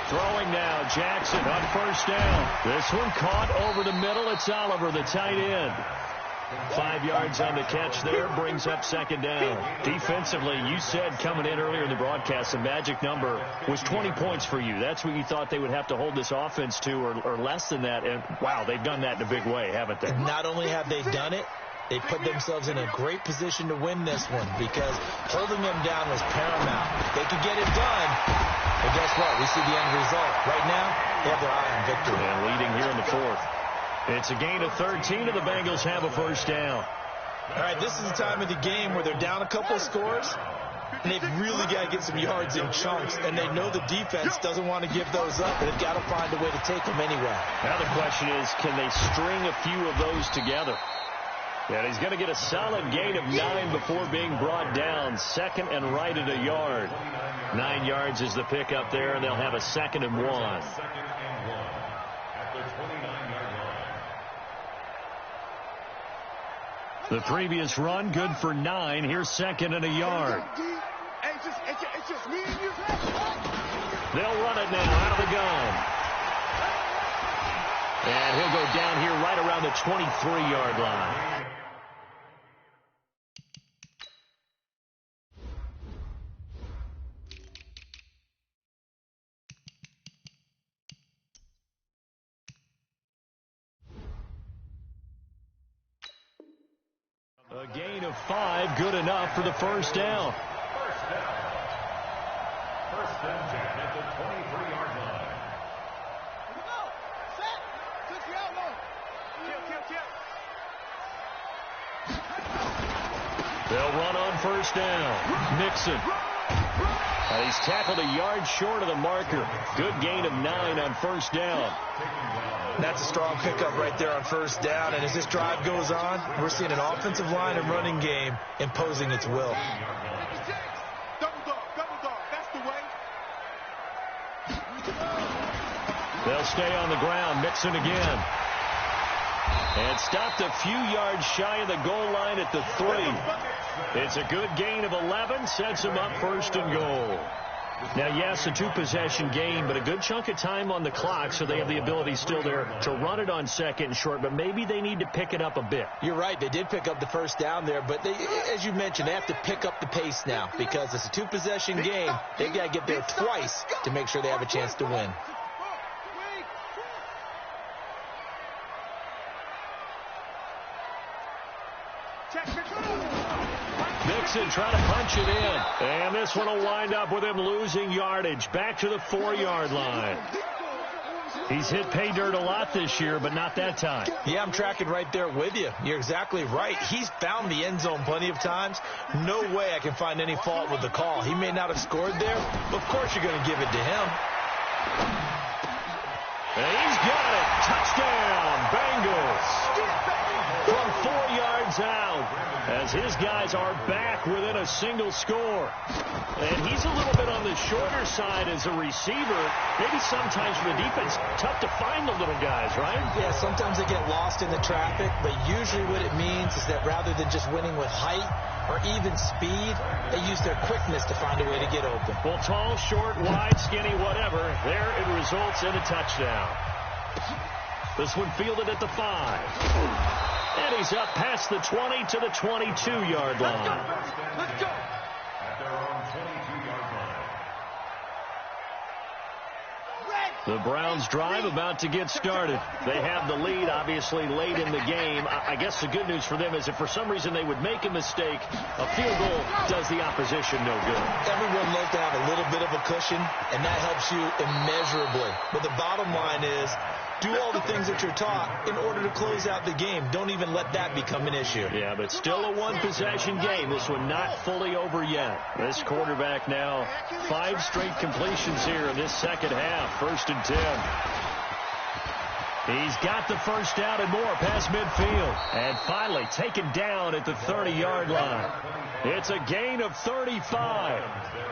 S1: Throwing now, Jackson on 1st down. This one caught over the middle. It's Oliver, the tight end. 5 yards on the catch there, brings up 2nd down. Defensively, you said coming in earlier in the broadcast, the magic number was 20 points for you. That's what you thought they would have to hold this offense to, or less than that. And, wow, they've done that in a big way, haven't they?
S2: Not only have they done it, they put themselves in a great position to win this one because holding them down was paramount. They could get it done, but guess what? We see the end result. Right now, they have their eye on victory.
S1: And leading here in the 4th. It's a gain of 13, and the Bengals have a 1st down.
S2: All right, this is the time of the game where they're down a couple of scores, and they've really got to get some yards in chunks, and they know the defense doesn't want to give those up, and they've got to find a way to take them anyway.
S1: Now the question is, can they string a few of those together? And he's going to get a solid gain of 9 before being brought down. 2nd and right at a yard. 9 yards is the pickup there, and they'll have a 2nd and 1. The previous run, good for 9. Here's 2nd and a yard. They'll run it now out of the gun. And he'll go down here right around the 23-yard line. of 5, good enough for the first down.
S3: First down, Jack, at the 23-yard line.
S4: Here we go. Set. Touch the outlaw. Kill.
S1: They'll run on first down. Nixon. He's tackled a yard short of the marker. Good gain of 9 on first down.
S2: That's a strong pickup right there on first down. And as this drive goes on, we're seeing an offensive line and running game imposing its will.
S4: Double dog. That's the way.
S1: They'll stay on the ground. Nixon again. And stopped a few yards shy of the goal line at the 3. It's a good gain of 11. Sets him up first and goal. Now, yes, a 2-possession game, but a good chunk of time on the clock, so they have the ability still there to run it on second and short, but maybe they need to pick it up a bit.
S2: You're right. They did pick up the first down there, but they, as you mentioned, they have to pick up the pace now because it's a 2-possession game. They've got to get there twice to make sure they have a chance to win.
S1: Nixon trying to punch it in. And this one will wind up with him losing yardage. Back to the 4-yard line. He's hit pay dirt a lot this year, but not that time.
S2: Yeah, I'm tracking right there with you. You're exactly right. He's found the end zone plenty of times. No way I can find any fault with the call. He may not have scored there, but of course you're going to give it to him.
S1: And he's got it. Touchdown, Bengals. From 4 yards out, as his guys are back within a single score. And he's a little bit on the shorter side as a receiver. Maybe sometimes for the defense, tough to find the little guys, right?
S2: Yeah, sometimes they get lost in the traffic, but usually what it means is that rather than just winning with height or even speed, they use their quickness to find a way to get open.
S1: Well, tall, short, wide, skinny, whatever, there it results in a touchdown. This one fielded at the 5. And he's up past the 20 to the 22-yard line.
S4: Let's go.
S3: At their own 22-yard line.
S1: The Browns drive about to get started. They have the lead, obviously, late in the game. I guess the good news for them is if for some reason they would make a mistake, a field goal does the opposition no good.
S2: Everyone loves to have a little bit of a cushion, and that helps you immeasurably. But the bottom line is, do all the things that you're taught in order to close out the game. Don't even let that become an issue.
S1: Yeah, but still a 1-possession game. This one not fully over yet. This quarterback now 5 straight completions here in this second half. 1st and 10. He's got the first down and more past midfield. And finally taken down at the 30-yard line. It's a gain of 35.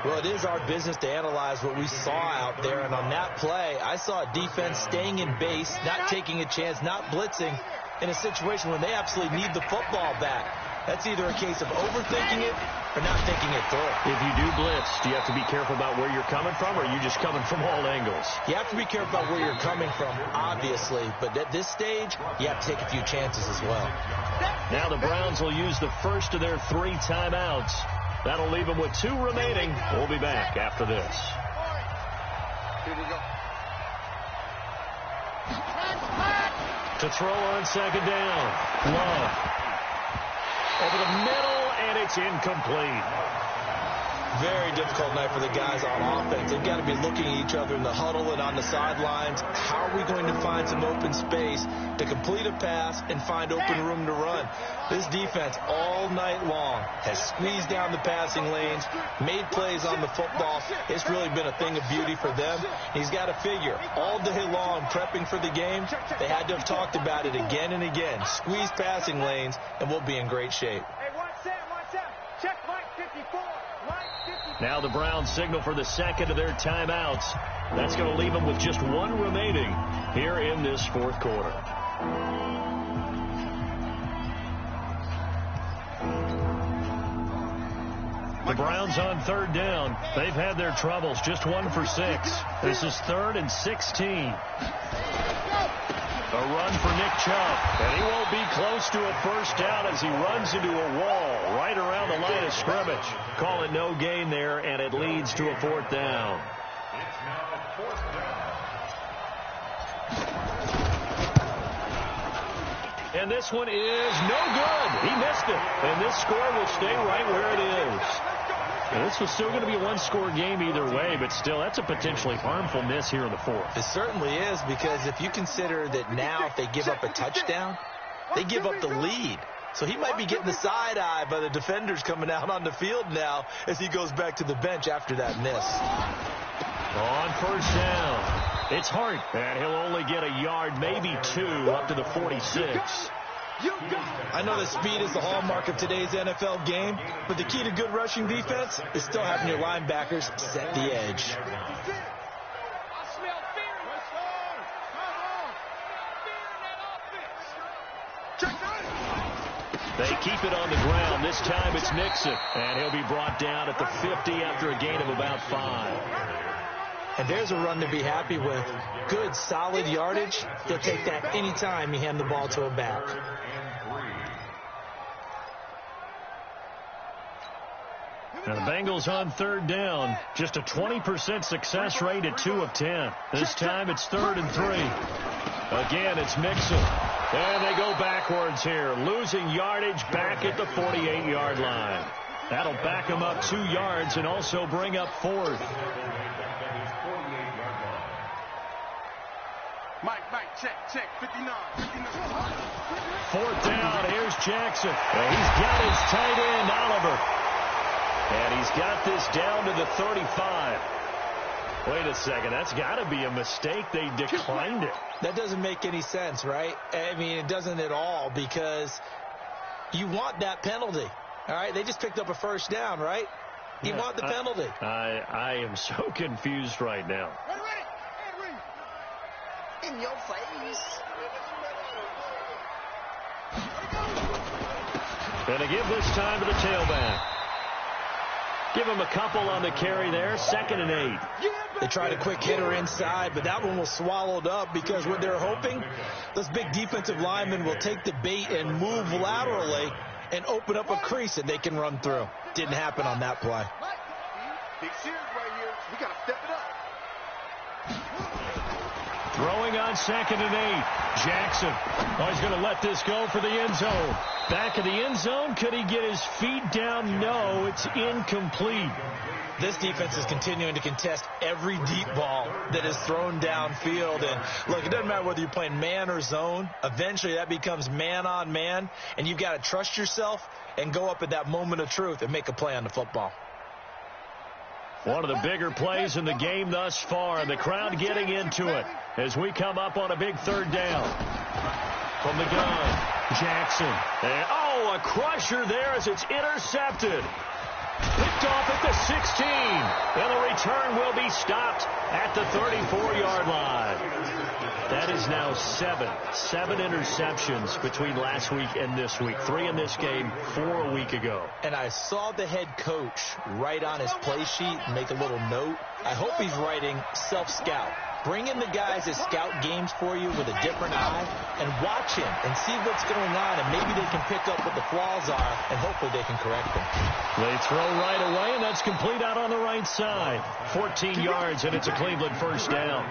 S2: Well, it is our business to analyze what we saw out there. And on that play, I saw a defense staying in base, not taking a chance, not blitzing in a situation when they absolutely need the football back. That's either a case of overthinking it or not thinking it through.
S1: If you do blitz, do you have to be careful about where you're coming from, or are you just coming from all angles?
S2: You have to be careful about where you're coming from, obviously. But at this stage, you have to take a few chances as well.
S1: Now the Browns will use the first of their 3 timeouts. That'll leave them with 2 remaining. We'll be back after this.
S4: Here we go.
S1: To throw on second down. Love. Over the middle, and it's incomplete.
S2: Very difficult night for the guys on offense. They've got to be looking at each other in the huddle and on the sidelines. How are we going to find some open space to complete a pass and find open room to run? This defense all night long has squeezed down the passing lanes, made plays on the football. It's really been a thing of beauty for them. He's got to figure all day long prepping for the game. They had to have talked about it again and again. Squeeze passing lanes, and we'll be in great shape.
S4: Hey, watch out. Check Mike 54.
S1: Now the Browns signal for the second of their timeouts. That's going to leave them with just 1 remaining here in this 4th quarter. The Browns on 3rd down. They've had their troubles. Just 1 for 6. This is 3rd and 16. A run for Nick Chubb, and he won't be close to a first down as he runs into a wall right around the line of scrimmage. Call it no gain there, and it leads to a 4th down.
S3: It's now 4th down.
S1: And this one is no good. He missed it. And this score will stay right where it is. And this was still going to be a one-score game either way, but still, that's a potentially harmful miss here in the fourth.
S2: It certainly is, because if you consider that now if they give up a touchdown, they give up the lead. So he might be getting the side eye by the defenders coming out on the field now as he goes back to the bench after that miss.
S1: On first down, it's Hart, and he'll only get a yard, maybe 2, up to the 46.
S2: I know that speed is the hallmark of today's NFL game, but the key to good rushing defense is still having your linebackers set the edge.
S1: They keep it on the ground. This time it's Mixon, and he'll be brought down at the 50 after a gain of about 5.
S2: And there's a run to be happy with. Good, solid yardage. He'll take that anytime you hand the ball to a back.
S1: Now the Bengals on third down. Just a 20% success rate at 2 of 10. This time it's 3rd and 3. Again, it's Mixon. And they go backwards here, losing yardage back at the 48-yard line. That'll back them up 2 yards and also bring up 4th.
S4: Mike, check, 59.
S1: 4th down, here's Jackson. And he's got his tight end, Oliver. And he's got this down to the 35. Wait a second, that's got to be a mistake. They declined it.
S2: That doesn't make any sense, right? I mean, it doesn't at all, because you want that penalty. All right, they just picked up a first down, right? You want the penalty.
S1: I am so confused right now.
S4: In your face.
S1: And to give this time to the tailback. Give him a couple on the carry there. 2nd and 8.
S2: They tried a quick hitter inside, but that one was swallowed up, because what they're hoping, those big defensive linemen will take the bait and move laterally and open up a crease that they can run through. Didn't happen on that play.
S4: Big series right here. We got to step it up.
S1: Throwing on 2nd and 8. Jackson. Oh, he's going to let this go for the end zone. Back of the end zone. Could he get his feet down? No, it's incomplete.
S2: This defense is continuing to contest every deep ball that is thrown downfield. And look, it doesn't matter whether you're playing man or zone. Eventually that becomes man on man, and you've got to trust yourself and go up at that moment of truth and make a play on the football.
S1: One of the bigger plays in the game thus far, and the crowd getting into it as we come up on a big 3rd down. From the gun, Jackson. And, a crusher there as it's intercepted. Picked off at the 16. And the return will be stopped at the 34-yard line. That is now 7 interceptions between last week and this week. 3 in this game, 4 a week ago.
S2: And I saw the head coach write on his play sheet and make a little note. I hope he's writing self-scout. Bring in the guys that scout games for you with a different eye and watch him and see what's going on, and maybe they can pick up what the flaws are, and hopefully they can correct them.
S1: They throw right away, and that's complete out on the right side. 14 yards, and it's a Cleveland first down.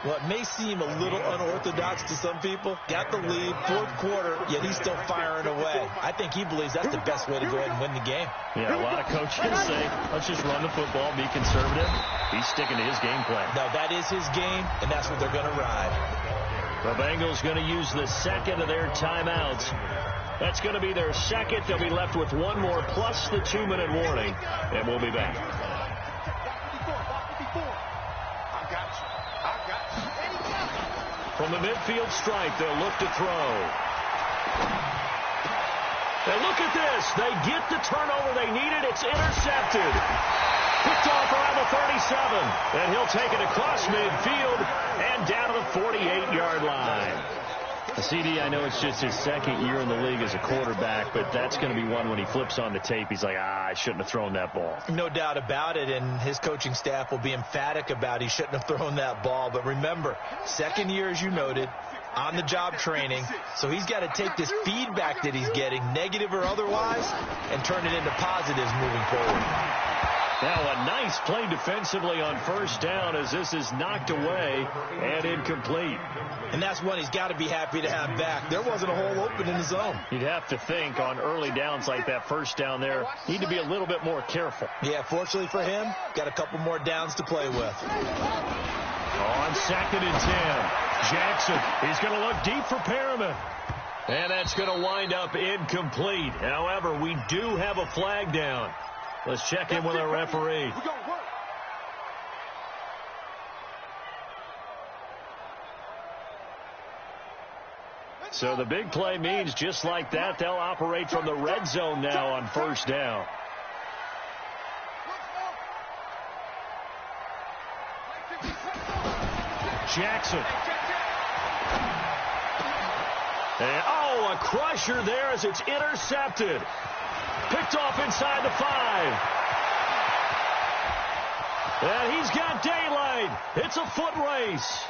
S2: Well, it may seem a little unorthodox to some people. Got the lead, 4th quarter, yet he's still firing away. I think he believes that's the best way to go ahead and win the game.
S1: Yeah, a lot of coaches say, let's just run the football, be conservative. He's sticking to his game plan.
S2: No, that is his game, and that's what they're going to ride.
S1: The Bengals going to use the 2nd of their timeouts. That's going to be their 2nd. They'll be left with 1 more plus the 2-minute warning, and we'll be back. From the midfield stripe, they'll look to throw. And look at this. They get the turnover they needed. It's intercepted. Picked off around the 37. And he'll take it across midfield and down to the 48-yard line. CD, I know it's just his 2nd year in the league as a quarterback, but that's going to be one when he flips on the tape. He's like, I shouldn't have thrown that ball.
S2: No doubt about it, and his coaching staff will be emphatic about he shouldn't have thrown that ball. But remember, 2nd year, as you noted, on-the-job training, so he's got to take this feedback that he's getting, negative or otherwise, and turn it into positives moving forward.
S1: Now a nice play defensively on first down as this is knocked away and incomplete.
S2: And that's one he's got to be happy to have back. There wasn't a hole open in the zone.
S1: You'd have to think on early downs like that first down there, need to be a little bit more careful.
S2: Yeah, fortunately for him, got a couple more downs to play with.
S1: On 2nd and 10, Jackson, he's going to look deep for Perriman. And that's going to wind up incomplete. However, we do have a flag down. Let's check in with our referee. So the big play means just like that, they'll operate from the red zone now on first down. Jackson. And, a crusher there as it's intercepted. Picked off inside the 5. And he's got daylight. It's a foot race.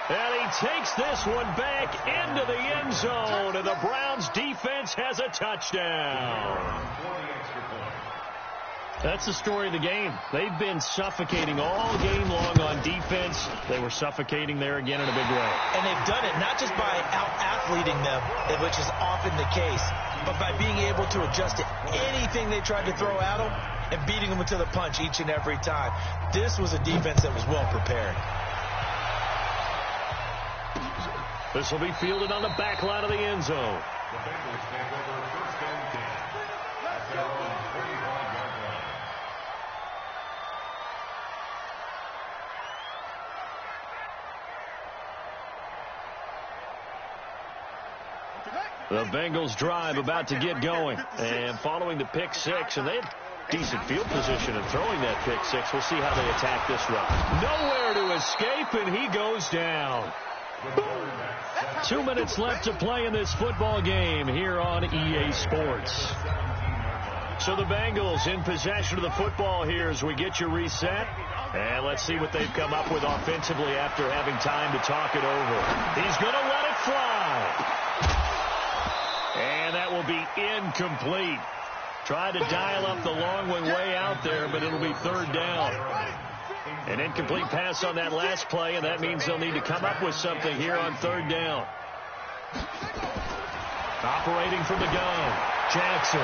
S1: And he takes this one back into the end zone, and the Browns defense has a touchdown. That's the story of the game. They've been suffocating all game long on defense. They were suffocating there again in a big way.
S2: And they've done it not just by out-athleting them, which is often the case, but by being able to adjust to anything they tried to throw at them and beating them to the punch each and every time. This was a defense that was well prepared.
S1: This will be fielded on the back line of the end zone.
S3: The Bengals take over first and 10 at their own 45-yard line.
S1: The Bengals drive about to get going. And following the pick six, and they had decent field position in throwing that pick six. We'll see how they attack this run. Nowhere to escape, and he goes down. 2 minutes left to play in this football game here on EA Sports. So the Bengals in possession of the football here as we get you reset. And let's see what they've come up with offensively after having time to talk it over. He's going to let it fly. And that will be incomplete. Tried to dial up the long one way out there, but it'll be third down. An incomplete pass on that last play, and that means they'll need to come up with something here on third down. Operating from the gun, Jackson.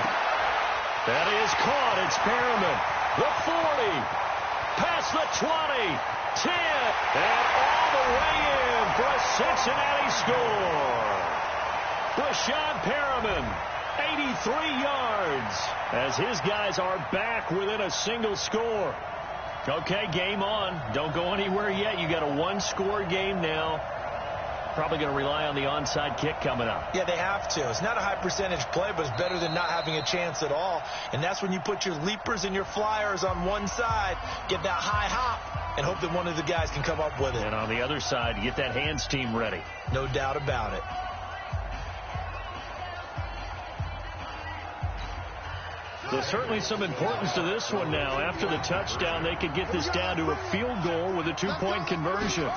S1: That is caught. It's Perriman. The 40. Past the 20. 10. And all the way in for a Cincinnati score. Rashad Perriman, 83 yards, as his guys are back within a single score. Okay, game on. Don't go anywhere yet. You got a one-score game now. Probably going to rely on the onside kick coming up.
S2: Yeah, they have to. It's not a high-percentage play, but it's better than not having a chance at all. And that's when you put your leapers and your flyers on one side, get that high hop, and hope that one of the guys can come up with it.
S1: And on the other side, get that hands team ready.
S2: No doubt about it.
S1: So certainly some importance to this one now. After the touchdown, they could get this down to a field goal with a two-point conversion.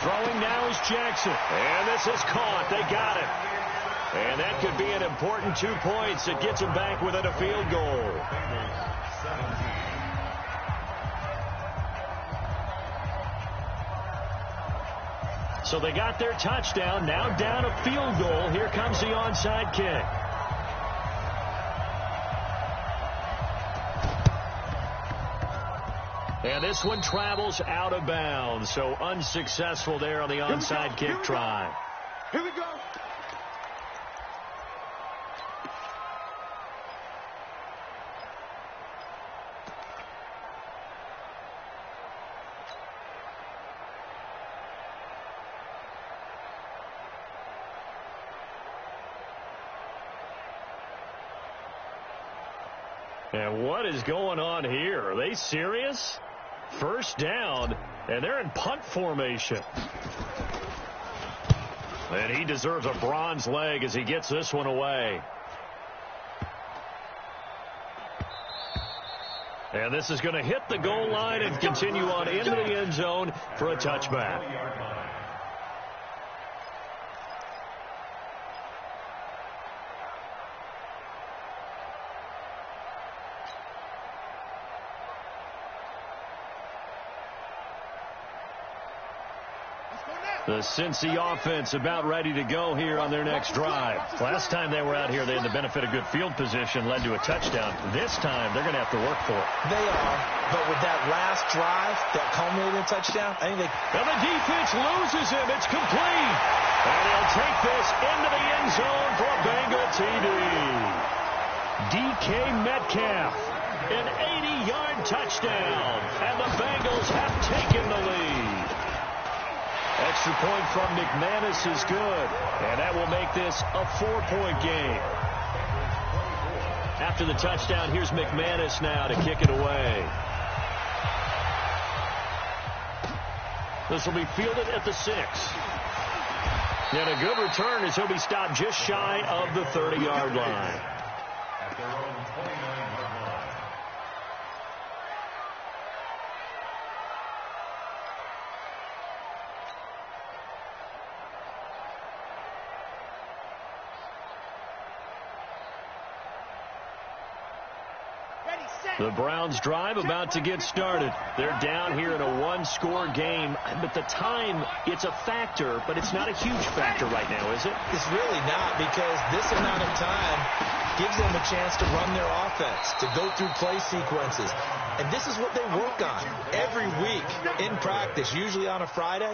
S1: Throwing now is Jackson. And this is caught. They got it. And that could be an important 2 points that gets them back within a field goal. So they got their touchdown. Now down a field goal. Here comes the onside kick. And this one travels out of bounds. So unsuccessful there on the onside kick try.
S4: Here we go.
S1: And what is going on here? Are they serious? First down, and they're in punt formation. And he deserves a bronze leg as he gets this one away. And this is going to hit the goal line and continue on into the end zone for a touchback. The Cincy offense about ready to go here on their next drive. Last time they were out here, they had the benefit of good field position, led to a touchdown. This time, they're going to have to work for it.
S2: They are, but with that last drive that culminated in a touchdown, I think they...
S1: And the defense loses him. It's complete. And he'll take this into the end zone for a Bengal TD. DK Metcalf, an 80-yard touchdown, and the Bengals have taken the lead. Extra point from McManus is good, and that will make this a 4-point game. After the touchdown, here's McManus now to kick it away. This will be fielded at the 6. And a good return as he'll be stopped just shy of the 30-yard line.
S3: At their own 29-yard line.
S1: The Browns drive about to get started. They're down here in a one-score game, but the time, it's a factor, but it's not a huge factor right now, is it?
S2: It's really not, because this amount of time gives them a chance to run their offense, to go through play sequences. And this is what they work on every week in practice, usually on a Friday.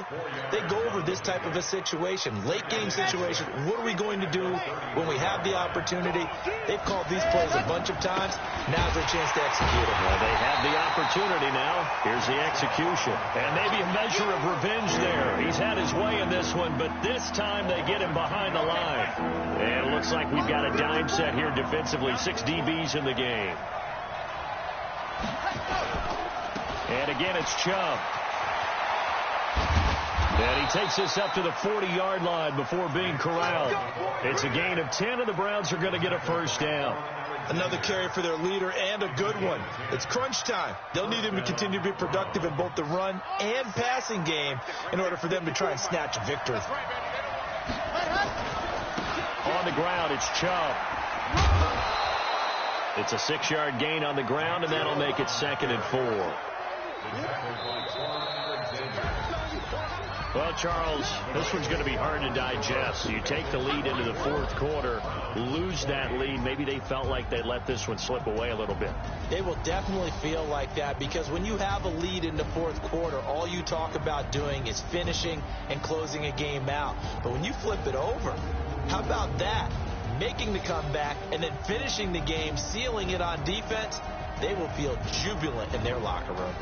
S2: They go over this type of a situation, late-game situation. What are we going to do when we have the opportunity? They've called these plays a bunch of times. Now's their chance to execute them.
S1: Well, they have the opportunity now. Here's the execution. And maybe a measure of revenge there. He's had his way in this one, but this time they get him behind the line. And it looks like we've got a dime set here defensively. 6 DBs in the game. And again, it's Chubb. And he takes this up to the 40-yard line before being corralled. It's a gain of 10, and the Browns are going to get a first down.
S2: Another carry for their leader, and a good one. It's crunch time. They'll need him to continue to be productive in both the run and passing game in order for them to try and snatch a victory.
S1: On the ground, it's Chubb. It's a 6-yard gain on the ground, and that'll make it 2nd and 4. Well, Charles, this one's going to be hard to digest. You take the lead into the 4th quarter, lose that lead. Maybe they felt like they let this one slip away a little bit.
S2: They will definitely feel like that, because when you have a lead in the 4th quarter, all you talk about doing is finishing and closing a game out. But when you flip it over, how about that? Making the comeback and then finishing the game, sealing it on defense, they will feel jubilant in their locker room.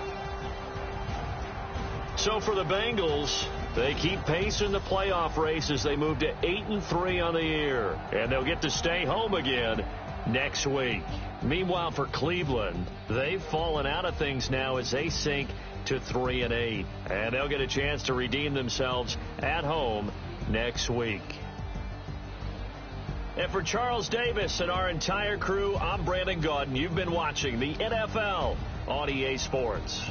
S1: So for the Bengals, they keep pace in the playoff race as they move to 8-3 on the year. And they'll get to stay home again next week. Meanwhile, for Cleveland, they've fallen out of things now as they sink to 3-8. And they'll get a chance to redeem themselves at home next week. And for Charles Davis and our entire crew, I'm Brandon Gaudin. You've been watching the NFL on EA Sports.